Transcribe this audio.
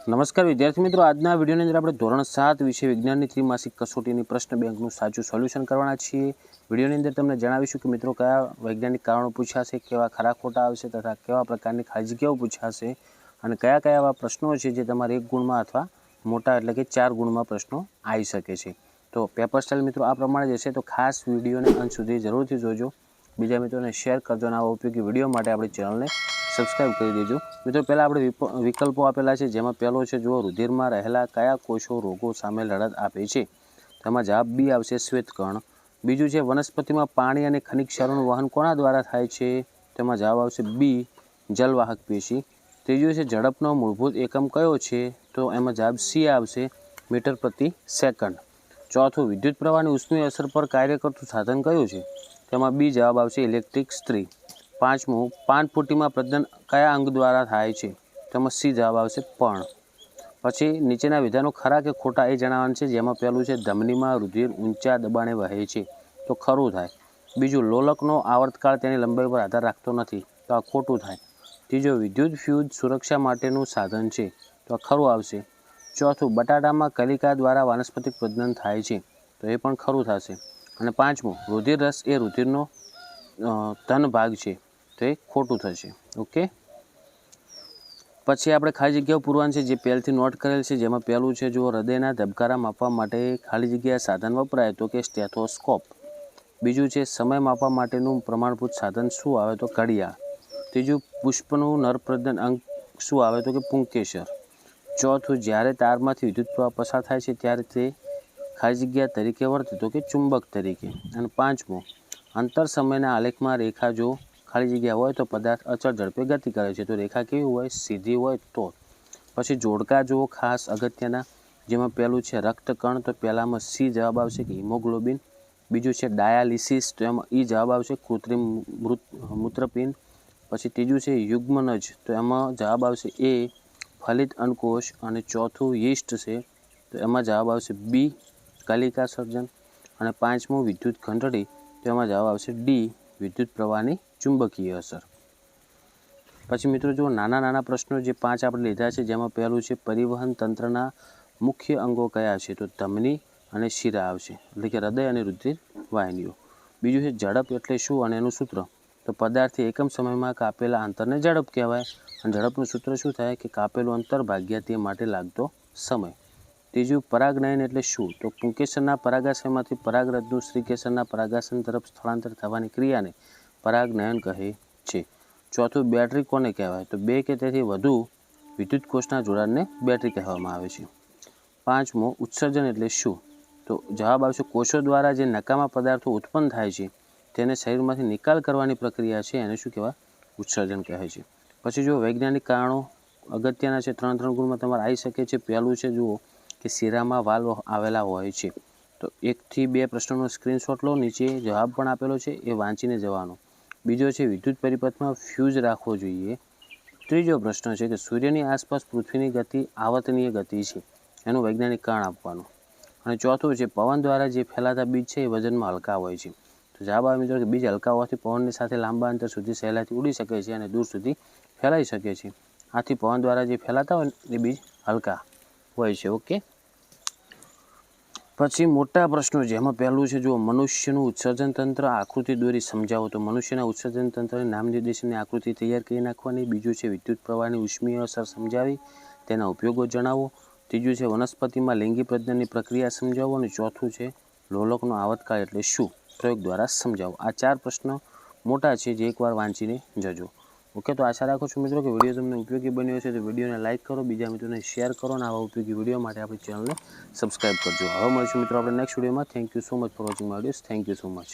નમસ્કાર વિદ્યાર્થી મિત્રો, આજના વિડીયોની અંદર આપણે ધોરણ 7 વિષય વિજ્ઞાનની ત્રિમાસિક કસોટીની પ્રશ્ન બેંકનું સાચું સોલ્યુશન કરવાના છીએ। વિડીયોની અંદર તમને જણાવીશું કે મિત્રો કયા વૈજ્ઞાનિક કારણો પૂછાશે, કેવા ખરા ખોટા આવશે તથા કેવા પ્રકારની ખાલી જગ્યાઓ પૂછાશે અને કયા કયા એવા પ્રશ્નો છે જે તમારે 1 ગુણમાં અથવા મોટા એટલે કે 4 ગુણમાં પ્રશ્નો આવી શકે છે। તો પેપર સ્ટાઇલ મિત્રો આ પ્રમાણે જશે, તો ખાસ વિડીયોને અંત સુધી જરૂરથી જોજો, બીજા મિત્રોને શેર કરજો અને આવા ઉપયોગી વિડીયો માટે આપણી ચેનલને સબસ્ક્રાઇબ કરી દેજો। મિત્રો પહેલાં આપણે વિકલ્પો આપેલા છે, જેમાં પહેલો છે જો રુધિરમાં રહેલા કયા કોષો રોગો સામે લડત આપે છે, તેમાં જવાબ બી આવશે, શ્વેતકણ। બીજું છે વનસ્પતિમાં પાણી અને ખનિજ ક્ષારોનું વહન કોના દ્વારા થાય છે, તેમાં જવાબ આવશે બી, જલવાહક પેશી। ત્રીજું છે ઝડપનો મૂળભૂત એકમ કયો છે, તો એમાં જવાબ સી આવશે, મીટર પ્રતિ સેકન્ડ। ચોથું વિદ્યુત પ્રવાહની ઉષ્મીય અસર પર કાર્ય કરતું સાધન કયું છે, તેમાં બી જવાબ આવશે, ઇલેક્ટ્રિક સ્ત્રી। પાંચમું પાનફુટીમાં પ્રજનન કયા અંગ દ્વારા થાય છે, તેમાં સી જવાબ આવશે, પર્ણ। પછી નીચેના વિધાનો ખરા કે ખોટા એ જણાવવાનું છે, જેમાં પહેલું છે ધમનીમાં રુધિર ઊંચા દબાણે વહે છે, તો ખરું થાય। બીજું લોલકનો આવર્તકાળ તેની લંબાઈ પર આધાર રાખતો નથી, તો આ ખોટું થાય। ત્રીજો વિદ્યુત ફ્યુઝ સુરક્ષા માટેનું સાધન છે, તો આ ખરું આવશે। ચોથું બટાટામાં કલિકા દ્વારા વાનસ્પતિક પ્રજનન થાય છે, તો એ પણ ખરું થશે। અને પાંચમું રુધિર રસ એ રુધિરનો ધન ભાગ છે, તો એ ખોટું થશે। ઓકે, પછી આપણે ખાલી જગ્યાઓ પૂરવાની છે, જે પહેલથી નોટ કરેલ છે, જેમાં પહેલું છે જો હૃદયના ધબકારા માપવા માટે ખાલી જગ્યા સાધન વપરાય તો કે સ્ટેથોસ્કોપ। બીજું છે સમય માપવા માટેનું પ્રમાણભૂત સાધન શું આવે, તો ઘડિયાળ। ત્રીજું પુષ્પનું નરપ્રજનન અંગ શું આવે, તો કે પુંકેસર। ચોથું જ્યારે તારમાંથી વિદ્યુત પ્રવાહ પસાર થાય છે ત્યારે તે ખાલી જગ્યા તરીકે વર્તે, તો કે ચુંબક તરીકે। અને પાંચમું અંતર સમયના આલેખમાં રેખા જો ખાલી જગ્યા હોય તો પદાર્થ અચળ ઝડપે ગતિ કરે છે, તો રેખા કેવી હોય, સીધી હોય તો। પછી જોડકા જુઓ ખાસ અગત્યના, જેમાં પહેલું છે રક્તકણ, તો પહેલામાં સી જવાબ આવશે કે હિમોગ્લોબિન। બીજું છે ડાયાલિસિસ, તો એમાં ઈ જવાબ આવશે, કૃત્રિમ મૂત્રપિંડ। પછી ત્રીજું છે યુગ્મનજ, તો એમાં જવાબ આવશે એ, ફલિત અંડકોષ। અને ચોથું યીસ્ટ છે, તો એમાં જવાબ આવશે બી, કલિકા સર્જન। અને પાંચમું વિદ્યુત ઘંટડી, તો એમાં જવાબ આવશે ડી, વિદ્યુત પ્રવાહની ચુંબકીય અસર। પછી મિત્રો જો નાના નાના પ્રશ્નો જે 5 આપણે લીધા છે, જેમાં પહેલું છે પરિવહન તંત્રના મુખ્ય અંગો કયા છે, તો ધમની અને શિરા આવશે, એટલે કે હૃદય અને રુધિર વાહિનીઓ। બીજું છે ઝડપ એટલે શું અને એનું સૂત્ર, તો પદાર્થથી એકમ સમયમાં કાપેલા અંતરને ઝડપ કહેવાય, અને ઝડપનું સૂત્ર શું થાય કે કાપેલું અંતર ભાગ્યા તે માટે લાગતો સમય। ત્રીજું પરાગનયન એટલે શું, તો પુંકેસરના પરાગાશયમાંથી પરાગરજનું શ્રીકેસરના પરાગાશય તરફ સ્થળાંતર થવાની ક્રિયાને પરાગનયન કહે છે। ચોથું બેટરી કોને કહેવાય, તો 2 કે તેથી વધુ વિદ્યુત કોષના જોડાણને બેટરી કહેવામાં આવે છે। પાંચમું ઉત્સર્જન એટલે શું, તો જવાબ આવશે કોષો દ્વારા જે નકામા પદાર્થો ઉત્પન્ન થાય છે તેને શરીરમાંથી નિકાલ કરવાની પ્રક્રિયા છે, એને શું કહેવાય, ઉત્સર્જન કહે છે। પછી જો વૈજ્ઞાનિક કારણો અગત્યના છે, 3 ગુણમાં તમારે આવી શકે છે। પહેલું છે જુઓ કે શિરામાં વાલ્વ આવેલા હોય છે, તો 1 થી 2 પ્રશ્નોનો સ્ક્રીનશોટ લો, નીચે જવાબ પણ આપેલો છે એ વાંચીને જવાનો। બીજો છે વિદ્યુત પરિપથમાં ફ્યુઝ રાખવો જોઈએ। ત્રીજો પ્રશ્ન છે કે સૂર્યની આસપાસ પૃથ્વીની ગતિ આવર્તનીય ગતિ છે, એનું વૈજ્ઞાનિક કારણ આપવાનું। અને ચોથું છે પવન દ્વારા જે ફેલાતા બીજ છે એ વજનમાં હલકા હોય છે, તો જવાબ આવે મિત્રો કે બીજ હલકા હોવાથી પવનની સાથે લાંબા અંતર સુધી સહેલાઈથી ઉડી શકે છે અને દૂર સુધી ફેલાઈ શકે છે, આથી પવન દ્વારા જે ફેલાતા હોય એ બીજ હલકા હોય છે। ઓકે, પછી મોટા પ્રશ્નો, જેમાં પહેલું છે જો મનુષ્યનું ઉત્સર્જન તંત્ર આકૃતિ દોરી સમજાવો, તો મનુષ્યના ઉત્સર્જન તંત્રની નામ નિર્દેશનની આકૃતિ તૈયાર કરી નાખવાની। બીજું છે વિદ્યુત પ્રવાહની ઉષ્મીય અસર સમજાવી તેના ઉપયોગો જણાવો। ત્રીજું છે વનસ્પતિમાં લિંગી પ્રજનનની પ્રક્રિયા સમજાવો। અને ચોથું છે લોલકનો આવર્તકાળ એટલે શું, પ્રયોગ દ્વારા સમજાવો। આ 4 પ્રશ્નો મોટા છે, જે એકવાર વાંચીને જજો। ઓકે, તો આશા રાખું છું મિત્રો કે વિડીયો તમને ઉપયોગી બન્યો હશે, તો વિડીયોને લાઇક કરો, બીજા મિત્રોને શેર કરો અને આવા ઉપયોગી વિડીયો માટે આપણી ચેનલને સબસ્ક્રાઈબ કરજો। હવે મળીશું મિત્રો આપણે નેક્સ્ટ વિડીયોમાં। Thank you so much for watching my videos. Thank you so much.